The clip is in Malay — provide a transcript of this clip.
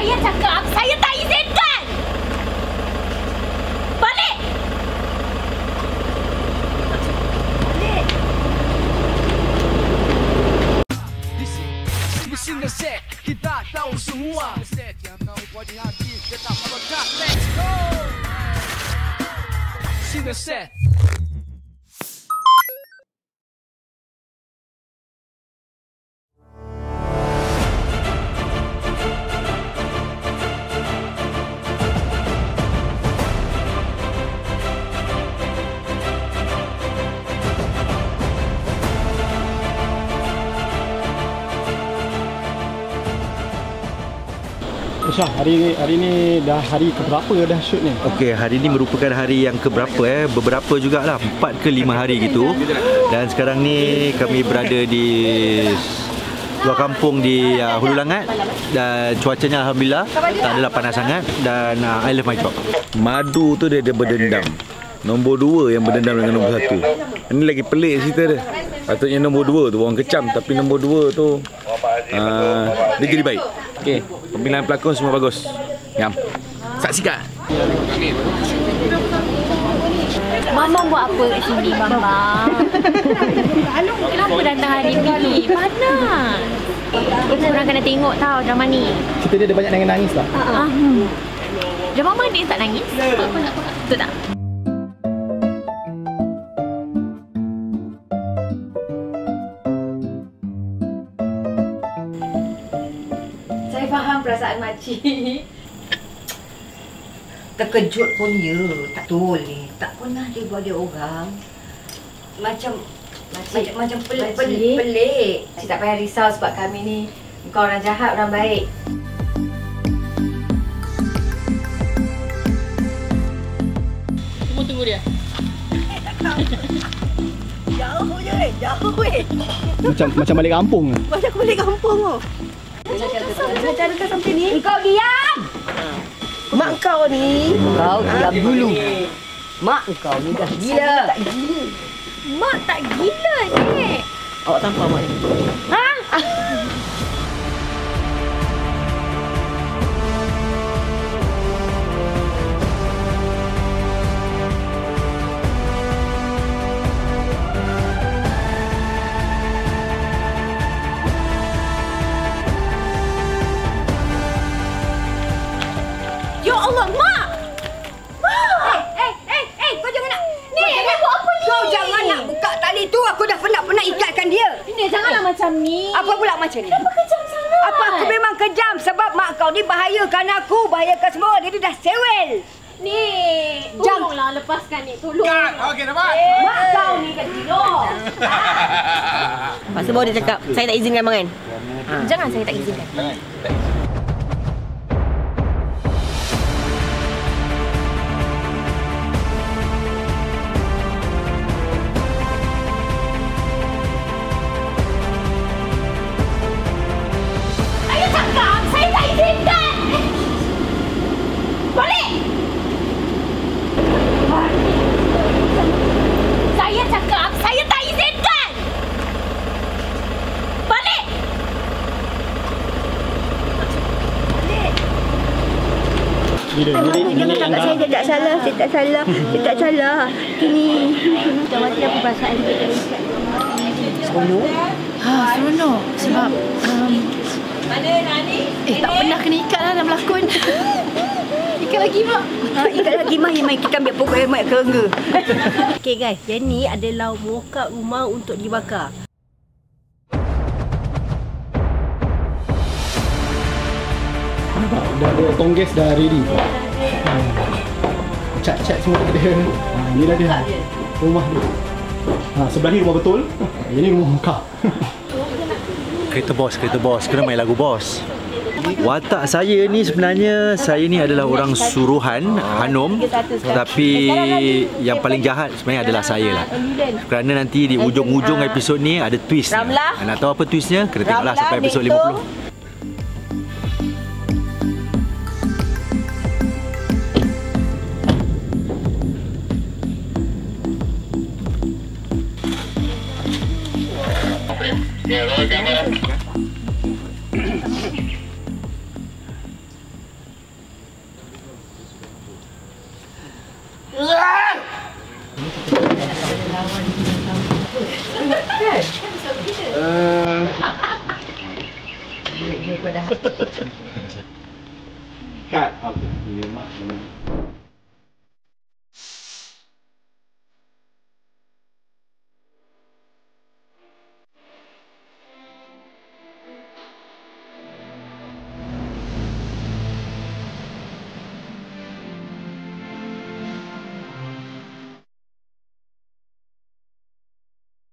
Saya cakap, saya tak izinkan! Balik! Balik! Single set, kita tahu semua. Set yang tahu kau di hati, tetap melekat. Let's go! Single set. Syah, hari ni dah hari keberapa dah shoot ni? Okey, hari ni merupakan hari yang keberapa beberapa jugalah, 4 ke 5 hari gitu. Dan sekarang ni kami berada di luar kampung di Hulu Langat dan cuacanya alhamdulillah tak adalah panas sangat dan I love my job. Madu tu dia berdendam. Nombor 2 yang berdendam dengan nombor 1. Ini lagi pelik cerita dia. Patutnya nombor 2 tu orang kecam, tapi nombor 2 tu dia jadi baik. Okey, pemilihan pelakon semua bagus. Ngam. Saksikan. Mama buat apa kat sini, Mama? Kenapa datang hari ni? Panas. Korang kena tengok tau drama ni. Cerita dia ada banyak nangis tak? Drama mana dia tak nangis? Betul tak? Saya faham perasaan makcik. Terkejut pun ya, tak boleh. Tak pernah dia buat dia orang. Macam pelik. Cik tak payah risau sebab kami ni bukan orang jahat, orang baik. Tunggu dia. Jauh je, jauh weh. Macam balik kampung. Macam balik kampung tu. Cara kau sampai ni. Kau diam! Mak kau ni. Kau diam dulu. Mak kau ni dah gila. Tak gila. Mak tak gila, Cik. Awak tampar mak ni. Ha? Ya Allah, Mak! Mak! Kau jangan nak. Ni, dia buat apa ni? Kau jangan nak buka tali tu. Aku dah pernah ikatkan dia. Ni, janganlah macam ni. Apa pula macam ni? Kenapa kejam sangat? Apa aku memang kejam sebab mak kau ni bahayakan aku, bahayakan semua. Dia dah sewel. Ni, tolonglah lepaskan ni. Tolong. Okey, nampak? Mak kau ni kat tidur. Pasal baru dia cakap, saya tak izinkan makan. Jangan saya tak izinkan. Saya cakap, saya tak izinkan. Balik! Saya cakap, saya tak izinkan. Balik! Jangan cakap saya tak salah, saya tak salah. Ini macam mana apa perasaan kita? Seronok? Seronok. Sebab tak pernah kena ikat lah dalam berlakon. Ikat lagi, Mak. Ikat lagi mari kita ambil pokok hemat kerengga. Okay guys, yang ni adalah mock-up rumah untuk dibakar. Nampak? Dah ada tongges dah ready. Cat-cat semua dia. Ni dah dia. Rumah dia. Sebelah ni rumah betul. Ini rumah muka. Kereta bos. Kena main lagu bos. Watak saya ni sebenarnya, saya ni adalah orang suruhan, Hanum. Tapi yang paling jahat sebenarnya adalah saya lah. Kerana nanti di ujung-ujung episod ni ada twist. Nak tahu apa twistnya? Kena tengoklah sampai episod 50. Cut. Okay. Ini mak.